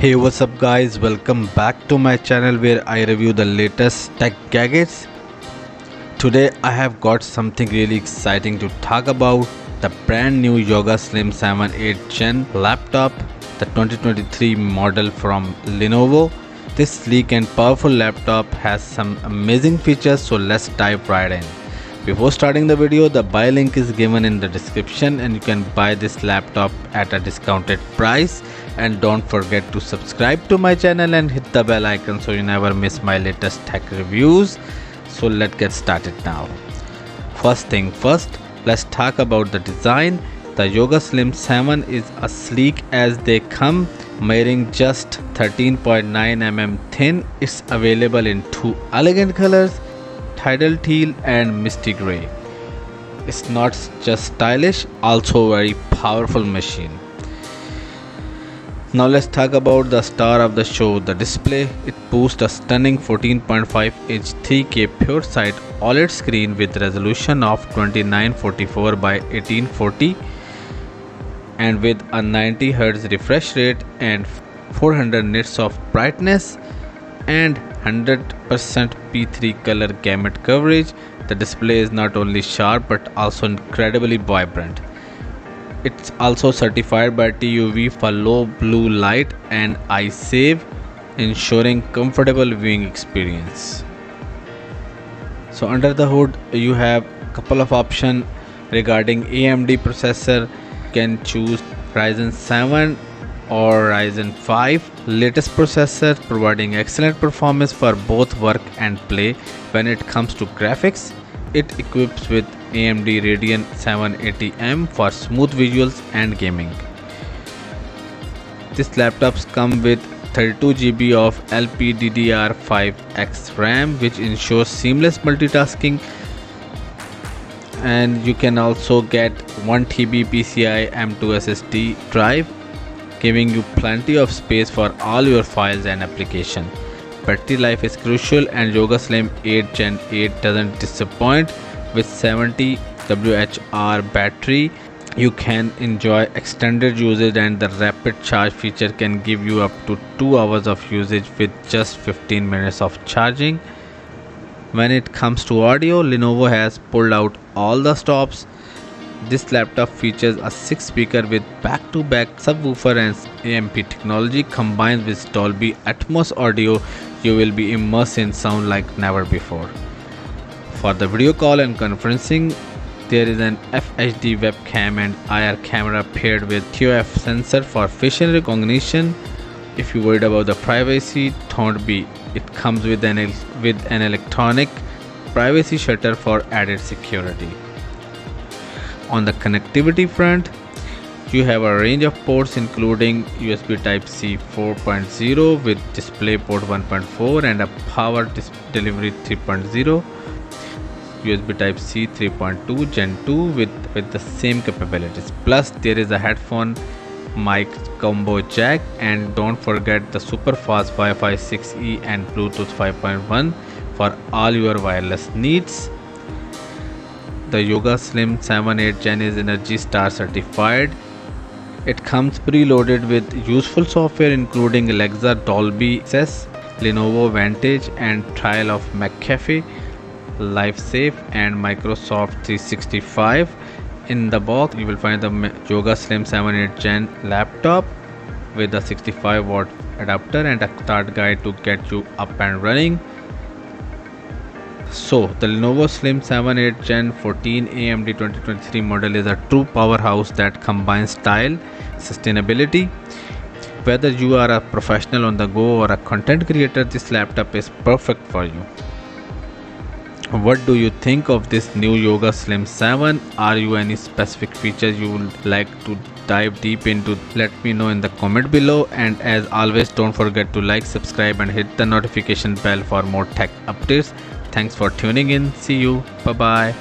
Hey, what's up guys, welcome back to my channel where I review the latest tech gadgets. Today I have got something really exciting to talk about, the brand new Yoga Slim 7 8th Gen laptop, the 2023 model from Lenovo. This sleek and powerful laptop has some amazing features, so let's dive right in. Before starting the video, the buy link is given in the description and you can buy this laptop at a discounted price. And don't forget to subscribe to my channel and hit the bell icon so you never miss my latest tech reviews. So let's get started now. First thing first, let's talk about the design. The Yoga Slim 7 is as sleek as they come, measuring just 13.9 mm thin. It's available in two elegant colors, tidal teal and misty gray. It's not just stylish, also very powerful machine. Now let's talk about the star of the show, the display. It boasts a stunning 14.5-inch 3K pure sight OLED screen with resolution of 2944 by 1840 and with a 90 Hz refresh rate and 400 nits of brightness and 100% P3 color gamut coverage. The display is not only sharp but also incredibly vibrant. It's also certified by TUV for low blue light and eye save, ensuring comfortable viewing experience. So under the hood you have a couple of options regarding AMD processor. You can choose Ryzen 7 or Ryzen 5 latest processor, providing excellent performance for both work and play. When it comes to graphics, it equips with AMD Radeon 780M for smooth visuals and gaming. These laptops come with 32GB of LPDDR5X RAM, which ensures seamless multitasking, and you can also get 1TB PCI M2 SSD drive, giving you plenty of space for all your files and applications. Battery life is crucial, and Yoga Slim 8 Gen 8 doesn't disappoint. With 70 Wh battery, you can enjoy extended usage, and the rapid charge feature can give you up to 2 hours of usage with just 15 minutes of charging. When it comes to audio, Lenovo has pulled out all the stops. This laptop features a 6-speaker with back-to-back subwoofer and AMP technology. Combined with Dolby Atmos audio, you will be immersed in sound like never before. For the video call and conferencing, there is an FHD webcam and IR camera paired with TOF sensor for facial recognition. If you're worried about the privacy, don't be. It comes with an electronic privacy shutter for added security. On the connectivity front, you have a range of ports including USB Type-C 4.0 with DisplayPort 1.4 and a power delivery 3.0, USB Type-C 3.2 Gen 2 with the same capabilities. Plus there is a headphone mic combo jack, and don't forget the super fast Wi-Fi 6E and Bluetooth 5.1 for all your wireless needs. The Yoga Slim 7 8 Gen is Energy Star certified. It comes preloaded with useful software including Alexa, Dolby Access, Lenovo Vantage and trial of McAfee, LifeSafe and Microsoft 365. In the box you will find the Yoga Slim 7 8 Gen laptop with a 65-watt adapter and a start guide to get you up and running. So the Lenovo Slim 7 8 Gen 14 AMD 2023 model is a true powerhouse that combines style, sustainability. Whether you are a professional on the go or a content creator, this laptop is perfect for you. What do you think of this new Yoga Slim 7? Are you any specific features you would like to dive deep into? Let me know in the comment below, and as always don't forget to like, subscribe and hit the notification bell for more tech updates. Thanks for tuning in. See you. Bye bye.